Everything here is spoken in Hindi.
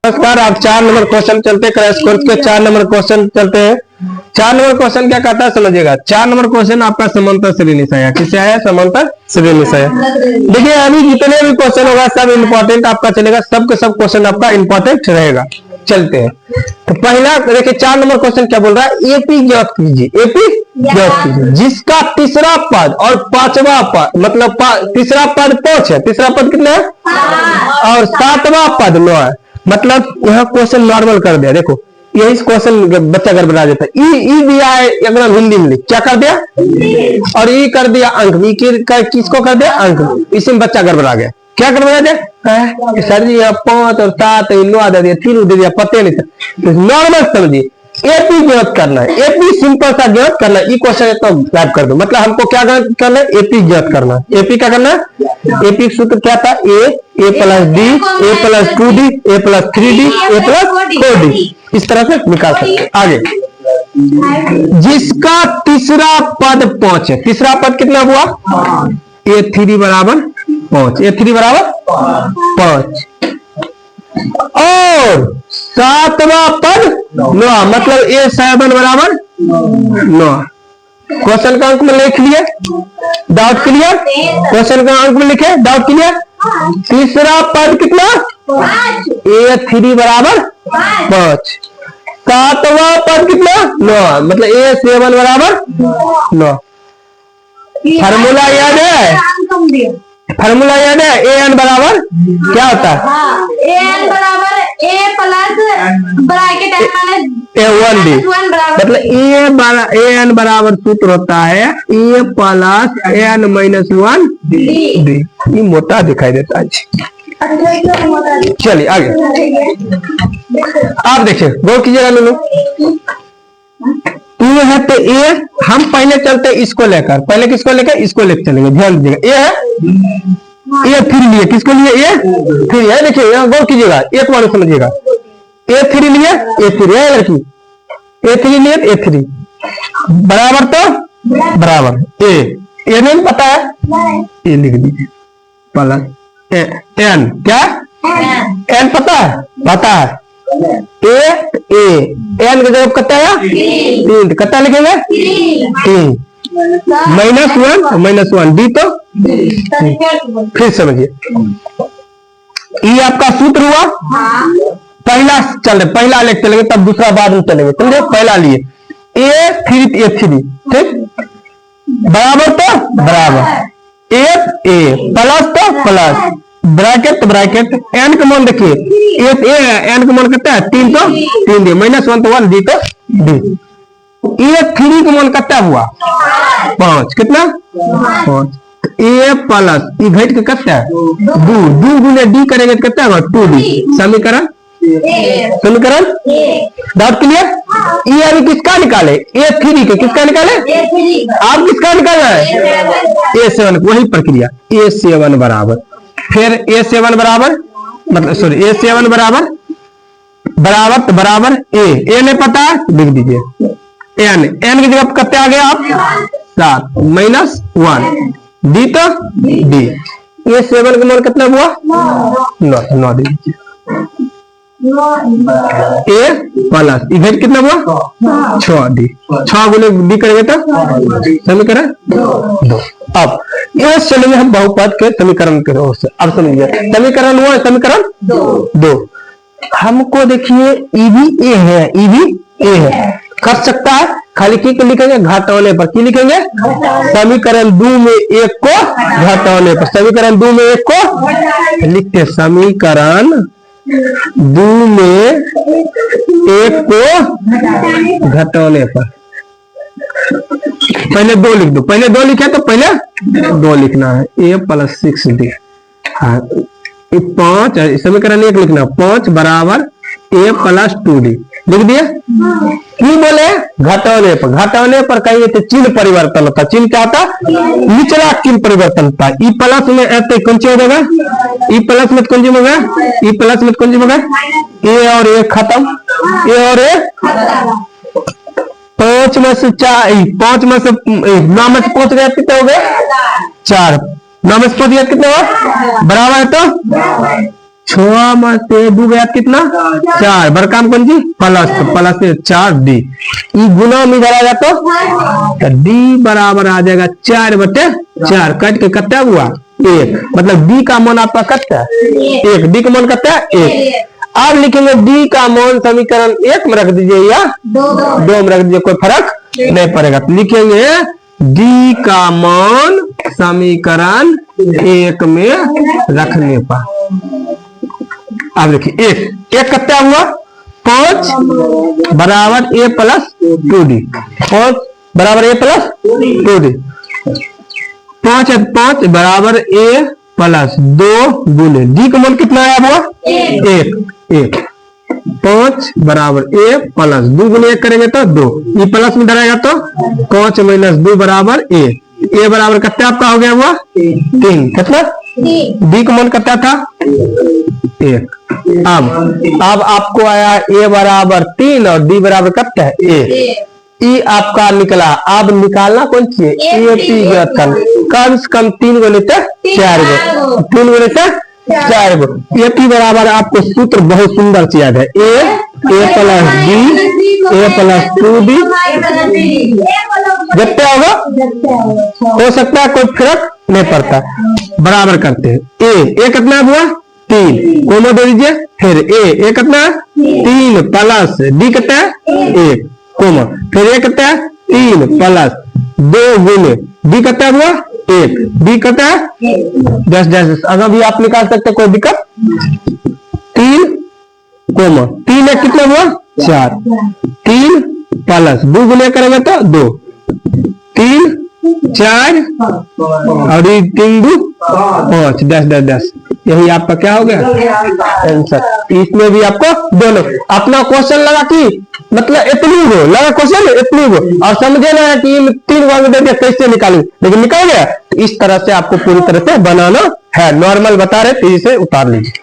नमस्कार। आप 4 नंबर क्वेश्चन चलते क्रैश कोर्स के 4 नंबर क्वेश्चन चलते हैं। 4 नंबर क्वेश्चन क्या कहता है समझिएगा। 4 नंबर क्वेश्चन आपका समांतर श्रेणी आया। किससे आया? समांतर श्रेणी से आया। देखिए अभी जितने भी क्वेश्चन होगा सब इंपॉर्टेंट आपका चलेगा, सब के सब क्वेश्चन आपका इंपॉर्टेंट रहेगा। चलते हैं तो पहला देखिए 4 नंबर क्वेश्चन क्या बोल रहा है। एपी ज्ञात कीजिए। एपी ज्ञात कीजिए जिसका तीसरा पद और पांचवा पद मतलब तीसरा पद 5 है, तीसरा पद कितना है और सातवां पद 9 है। मतलब यहाँ क्वेश्चन नॉर्मल कर दिया। देखो यही क्वेश्चन बच्चा गड़बड़ा देता है। ई दिया है एकदम हिंदी में क्या कर दिया और ई कर दिया अंक में। किसको कर दिया? अंक। इसमें बच्चा गड़बड़ा गया। क्या गड़बड़ा दिया? सर जी यहाँ 5 और 7 9 दे दिया, 3 दे दिया, पते नहीं था। नॉर्मल समझिए एपी ज्ञात करना है। एपी सिंपल सा ज्ञात करना है। ई क्वेश्चन तो गायब कर दो। मतलब हमको क्या करना है? एपी ज्ञात करना है। एपी क्या करना है? एपी सूत्र क्या था? ए प्लस डी, ए प्लस 2d, ए प्लस 3d, ए प्लस 4d। इस तरह से निकाल सकते। आगे जिसका तीसरा पद 5 है। तीसरा पद कितना हुआ? A3 बराबर 5, A3 बराबर 5 और सातवां पद 9 मतलब A7 बराबर 9। क्वेश्चन का अंक में लिख लिए। Doubt clear? क्वेश्चन का अंक में लिखे। Doubt clear? तीसरा पद कितना? A3 बराबर 5। सातवां पद कितना? 9 मतलब A7 बराबर 9। फार्मूला याद है? फार्मूला याद है? an बराबर क्या होता है? an बराबर a प्लस ब्रैकेट a1d मतलब an बराबर सूत्र होता है a plus n minus 1d। ये मोटा दिखाई देता है। चलिए आगे आप देखिए गौर कीजिएगा लोग। ये है तो ए हम पहले चलते इसको लेकर। पहले किसको लेकर? इसको लेकर चलेंगे। ध्यान दीजिएगा। ए है A3 लिए। किसको लिए? A3 है। देखिए यहाँ गौर कीजिएगा, एक बार समझिएगा। A3 लिए A3 है लड़की। A3 लिए A3 बराबर तो बराबर ए नहीं पता है? ए लिख दीजिए प्लस n। क्या n पता है? पता है एन की जगह कितना है? 3। कितना लिखेंगे? 3 -1 डी तो फिर समझिए ये आपका सूत्र हुआ। पहला चल रहे पहला लेके चलेंगे तब दूसरा बाद में चलेंगे। समझे? पहला लिए A3 ठीक बराबर तो बराबर ए प्लस तो प्लस ब्रैकेट तो ब्रैकेट एन का मान देखिए एन का मान कितना है? 3 तो 3 दी -1 तो 1 डी तो डी। A3 का मान कितना हुआ? 5। कितना? 5 ए प्लस ई घट के कितना है? 2 गुने डी करेंगे तो कितना होगा? 2d। समीकरण डाउट क्लियर? ये अभी किसका निकाले? A3 के। किसका निकाले? आप किसका निकालना है? A7। वही प्रक्रिया A7 बराबर फिर A7 बराबर मतलब सॉरी A7 बराबर तो बराबर ए नहीं पता है लिख दीजिए n की जगह कितने आ गए आप? 7 -1 डी तो डी। A7 का मान कितना हुआ? 9 दे दीजिए। ए प्लस इधर कितना हुआ? 6 डी। 6 गुने डी करेंगे तो समीकरण 2। अब यह चलेंगे हम बहुपद के समीकरण के ओर से। अब समझिए समीकरण हुआ समीकरण 2। हमको देखिए ई भी ए है, ई भी ए है। कर सकता है खाली की को लिखेंगे घटाने पर। की लिखेंगे? समीकरण 2 में 1 को घटाने पर। समीकरण 2 में 1 को लिखते समीकरण 2 में 1 को घटाने पर। पहले 2 लिख दो। पहले 2 लिखे तो पहले 2 लिखना है a प्लस 6d। हाँ 5 समीकरण 1 लिखना 5 बराबर a प्लस 2d लिख दिए। क्यों बोले? घटाने पर। घटाने पर कहिए तो चिन्ह परिवर्तन होता। चिन्ह क्या होता? निचला चिन्ह परिवर्तन होता है। ई प्लस में ऐसे कौन सी हो जाएगा? ई प्लस में कौन सी होगा? ई प्लस में कौन सी होगा? ए और ए खत्म। ए और ए 5 में से 4 5 में से 9 में से 5 गया कितने हो गए? 4। 9 में से 5 गया कितने हुआ? बराबर है तो 6 में से 2 गया कितना 4, बड़ा काम कौन जी प्लस, तो प्लस से 4D, ई गुना में इधर आएगा तो D बराबर आ जाएगा 4/4, कट के कितना हुआ 1, मतलब D का मान आपका कितना है 1, D का मान कितना है 1। अब लिखेंगे D का मान समीकरण 1 में रख दीजिए या 2 में रख दीजिए, कोई फर्क नहीं पड़ेगा। तो लिखेंगे D का मान समीकरण 1 में रखने पर, अब देखिए 1 कितना हुआ 5 बराबर A प्लस 2D, 5 बराबर A प्लस 2D, 5 बराबर A प्लस 2 गुने D का मान कितना आया हुआ 1, 5 बराबर A प्लस 2 गुने 1 करेंगे तो 2, ये प्लस में डरेगा तो 5 माइनस 2 बराबर A बराबर कितना आपका हो गया हुआ 3, कितना D का मान कितना था 1। अब आपको आया A बराबर 3 और D बराबर कितना है A, ई आपका निकला। अब निकालना कौन चाहिए AP घन, कम से कम 3 गुने 4 गो, 3 गुने 4 गो। AP बराबर आपको सूत्र बहुत सुंदर से याद है, A plus D A plus 2D, जितना होगा हो सकता है कोई फर्क नहीं पड़ता, बराबर करते हैं। A कितना हुआ 3, कोमा दे दीजिए, फिर A कितना 3 प्लस D कितना 1 कोमा, फिर A कितना 3 प्लस 2 गुने D कितना हुआ 1, D कितना 10, अगर भी आप निकाल सकते कोई दिक्कत, 3 कोमा 3 1 कितना हुआ 4, 3 प्लस 2 गुने करेंगे तो 2, 3 4 और 3 2 5, 10, यही आपका क्या हो गया आंसर। इसमें भी आपको दोनों अपना क्वेश्चन लगा कि मतलब इतनी हो लगा क्वेश्चन इतनी हो, और समझे ना कि 3 बार दे दिया कैसे निकालू, लेकिन निकल गया। तो इस तरह से आपको पूरी तरह से बनाना है, नॉर्मल बता रहे तेजी से उतार लीजिए।